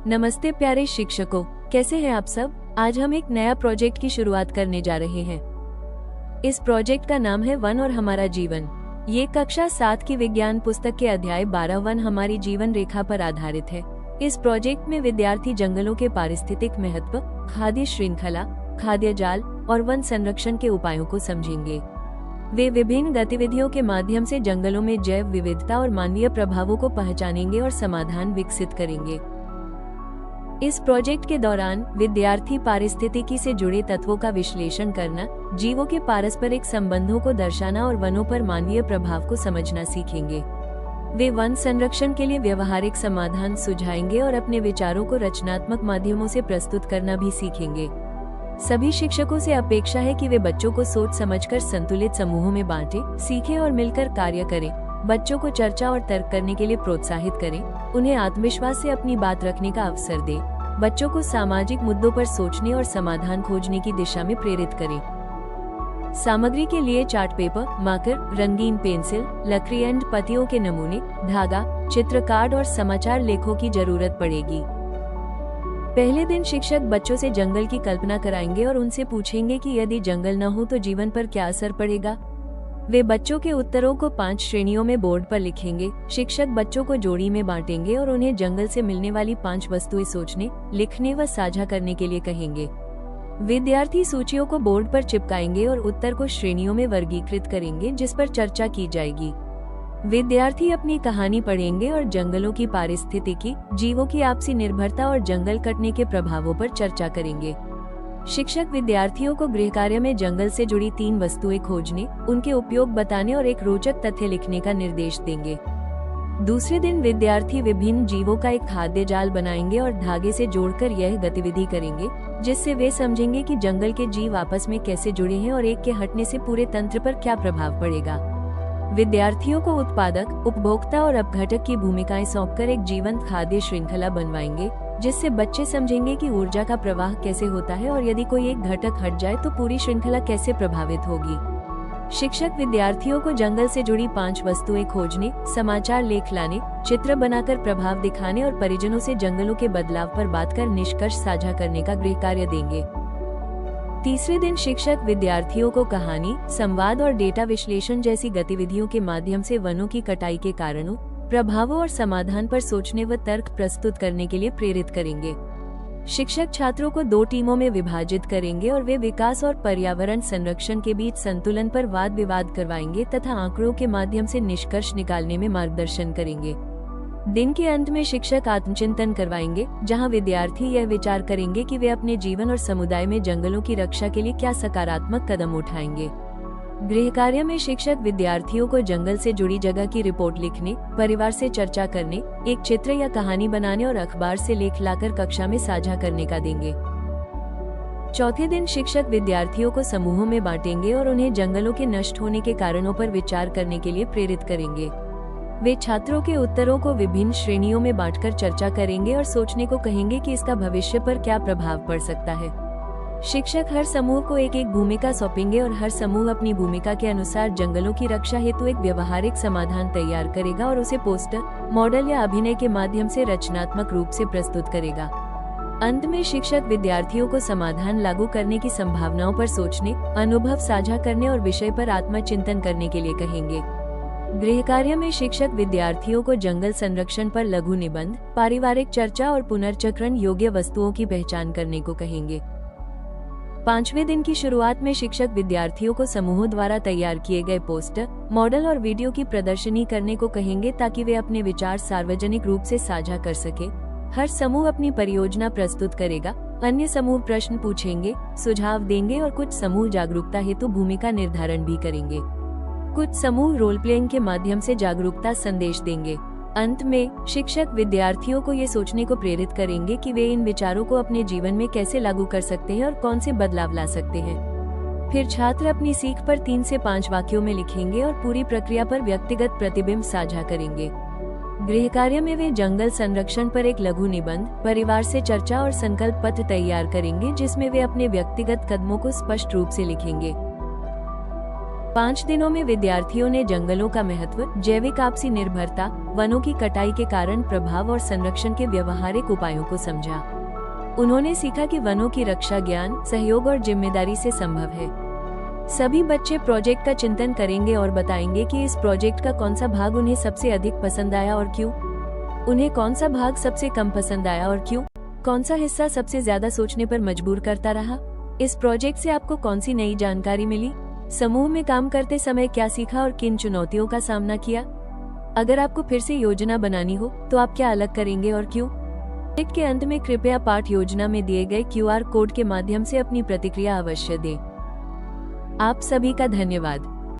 नमस्ते प्यारे शिक्षकों, कैसे हैं आप सब। आज हम एक नया प्रोजेक्ट की शुरुआत करने जा रहे हैं। इस प्रोजेक्ट का नाम है वन और हमारा जीवन। ये कक्षा 7 की विज्ञान पुस्तक के अध्याय 12 वन हमारी जीवन रेखा पर आधारित है। इस प्रोजेक्ट में विद्यार्थी जंगलों के पारिस्थितिक महत्व, खाद्य श्रृंखला, खाद्य जाल और वन संरक्षण के उपायों को समझेंगे। वे विभिन्न गतिविधियों के माध्यम से जंगलों में जैव विविधता और मानवीय प्रभावों को पहचानेंगे और समाधान विकसित करेंगे। इस प्रोजेक्ट के दौरान विद्यार्थी पारिस्थितिकी से जुड़े तत्वों का विश्लेषण करना, जीवों के पारस्परिक संबंधों को दर्शाना और वनों पर मानवीय प्रभाव को समझना सीखेंगे। वे वन संरक्षण के लिए व्यवहारिक समाधान सुझाएंगे और अपने विचारों को रचनात्मक माध्यमों से प्रस्तुत करना भी सीखेंगे। सभी शिक्षकों से अपेक्षा है कि वे बच्चों को सोच समझकर संतुलित समूहों में बांटें, सीखें और मिलकर कार्य करें। बच्चों को चर्चा और तर्क करने के लिए प्रोत्साहित करें, उन्हें आत्मविश्वास से अपनी बात रखने का अवसर दें। बच्चों को सामाजिक मुद्दों पर सोचने और समाधान खोजने की दिशा में प्रेरित करें। सामग्री के लिए चार्ट पेपर, मार्कर, रंगीन पेंसिल, लकड़ी एंड पत्तियों के नमूने, धागा, चित्र कार्ड और समाचार लेखों की जरूरत पड़ेगी। पहले दिन शिक्षक बच्चों से जंगल की कल्पना कराएंगे और उनसे पूछेंगे कि यदि जंगल न हो तो जीवन पर क्या असर पड़ेगा। वे बच्चों के उत्तरों को 5 श्रेणियों में बोर्ड पर लिखेंगे। शिक्षक बच्चों को जोड़ी में बांटेंगे और उन्हें जंगल से मिलने वाली 5 वस्तुएं सोचने, लिखने व साझा करने के लिए कहेंगे। विद्यार्थी सूचियों को बोर्ड पर चिपकाएंगे और उत्तर को श्रेणियों में वर्गीकृत करेंगे जिस पर चर्चा की जाएगी। विद्यार्थी अपनी कहानी पढ़ेंगे और जंगलों की पारिस्थितिकी, जीवों की आपसी निर्भरता और जंगल कटने के प्रभावों पर चर्चा करेंगे। शिक्षक विद्यार्थियों को गृह कार्य में जंगल से जुड़ी 3 वस्तुएं खोजने, उनके उपयोग बताने और एक रोचक तथ्य लिखने का निर्देश देंगे। दूसरे दिन विद्यार्थी विभिन्न जीवों का एक खाद्य जाल बनाएंगे और धागे से जोड़कर यह गतिविधि करेंगे, जिससे वे समझेंगे कि जंगल के जीव आपस में कैसे जुड़े हैं और एक के हटने से पूरे तंत्र पर क्या प्रभाव पड़ेगा। विद्यार्थियों को उत्पादक, उपभोक्ता और अपघटक की भूमिकाएं सौंपकर एक जीवंत खाद्य श्रृंखला बनवाएंगे, जिससे बच्चे समझेंगे कि ऊर्जा का प्रवाह कैसे होता है और यदि कोई एक घटक हट जाए तो पूरी श्रृंखला कैसे प्रभावित होगी। शिक्षक विद्यार्थियों को जंगल से जुड़ी 5 वस्तुएं खोजने, समाचार लेख लाने, चित्र बनाकर प्रभाव दिखाने और परिजनों से जंगलों के बदलाव पर बात कर निष्कर्ष साझा करने का गृह कार्य देंगे। तीसरे दिन शिक्षक विद्यार्थियों को कहानी, संवाद और डेटा विश्लेषण जैसी गतिविधियों के माध्यम से वनों की कटाई के कारणों, प्रभावों और समाधान पर सोचने व तर्क प्रस्तुत करने के लिए प्रेरित करेंगे। शिक्षक छात्रों को 2 टीमों में विभाजित करेंगे और वे विकास और पर्यावरण संरक्षण के बीच संतुलन पर वाद विवाद करवाएंगे तथा आंकड़ों के माध्यम से निष्कर्ष निकालने में मार्गदर्शन करेंगे। दिन के अंत में शिक्षक आत्मचिंतन करवाएंगे, जहां विद्यार्थी यह विचार करेंगे कि वे अपने जीवन और समुदाय में जंगलों की रक्षा के लिए क्या सकारात्मक कदम उठाएंगे। गृह कार्य में शिक्षक विद्यार्थियों को जंगल से जुड़ी जगह की रिपोर्ट लिखने, परिवार से चर्चा करने, एक चित्र या कहानी बनाने और अखबार से लेख लाकर कक्षा में साझा करने का देंगे। चौथे दिन शिक्षक विद्यार्थियों को समूहों में बांटेंगे और उन्हें जंगलों के नष्ट होने के कारणों पर विचार करने के लिए प्रेरित करेंगे। वे छात्रों के उत्तरों को विभिन्न श्रेणियों में बांटकर चर्चा करेंगे और सोचने को कहेंगे कि इसका भविष्य पर क्या प्रभाव पड़ सकता है। शिक्षक हर समूह को एक एक भूमिका सौंपेंगे और हर समूह अपनी भूमिका के अनुसार जंगलों की रक्षा हेतु एक व्यवहारिक समाधान तैयार करेगा और उसे पोस्टर, मॉडल या अभिनय के माध्यम से रचनात्मक रूप से प्रस्तुत करेगा। अंत में शिक्षक विद्यार्थियों को समाधान लागू करने की संभावनाओं पर सोचने, अनुभव साझा करने और विषय पर आत्मचिंतन करने के लिए कहेंगे। गृह कार्य में शिक्षक विद्यार्थियों को जंगल संरक्षण पर लघु निबंध, पारिवारिक चर्चा और पुनर्चक्रण योग्य वस्तुओं की पहचान करने को कहेंगे। 5वें दिन की शुरुआत में शिक्षक विद्यार्थियों को समूहों द्वारा तैयार किए गए पोस्टर, मॉडल और वीडियो की प्रदर्शनी करने को कहेंगे ताकि वे अपने विचार सार्वजनिक रूप से साझा कर सके। हर समूह अपनी परियोजना प्रस्तुत करेगा, अन्य समूह प्रश्न पूछेंगे, सुझाव देंगे और कुछ समूह जागरूकता हेतु भूमिका निर्धारण भी करेंगे। कुछ समूह रोल प्लेइंग के माध्यम से जागरूकता संदेश देंगे। अंत में शिक्षक विद्यार्थियों को ये सोचने को प्रेरित करेंगे कि वे इन विचारों को अपने जीवन में कैसे लागू कर सकते हैं और कौन से बदलाव ला सकते हैं। फिर छात्र अपनी सीख पर 3 से 5 वाक्यों में लिखेंगे और पूरी प्रक्रिया पर व्यक्तिगत प्रतिबिंब साझा करेंगे। गृह कार्य में वे जंगल संरक्षण पर एक लघु निबंध, परिवार से चर्चा और संकल्प पत्र तैयार करेंगे जिसमें वे अपने व्यक्तिगत कदमों को स्पष्ट रूप से लिखेंगे। 5 दिनों में विद्यार्थियों ने जंगलों का महत्व, जैविक आपसी निर्भरता, वनों की कटाई के कारण प्रभाव और संरक्षण के व्यवहारिक उपायों को समझा। उन्होंने सीखा कि वनों की रक्षा ज्ञान, सहयोग और जिम्मेदारी से संभव है। सभी बच्चे प्रोजेक्ट का चिंतन करेंगे और बताएंगे कि इस प्रोजेक्ट का कौन सा भाग उन्हें सबसे अधिक पसंद आया और क्यों। उन्हें कौन सा भाग सबसे कम पसंद आया और क्यों। कौन सा हिस्सा सबसे ज्यादा सोचने पर मजबूर करता रहा। इस प्रोजेक्ट से आपको कौन सी नई जानकारी मिली। समूह में काम करते समय क्या सीखा और किन चुनौतियों का सामना किया। अगर आपको फिर से योजना बनानी हो तो आप क्या अलग करेंगे और क्यों। प्रोजेक्ट के अंत में कृपया पाठ योजना में दिए गए QR कोड के माध्यम से अपनी प्रतिक्रिया अवश्य दें। आप सभी का धन्यवाद।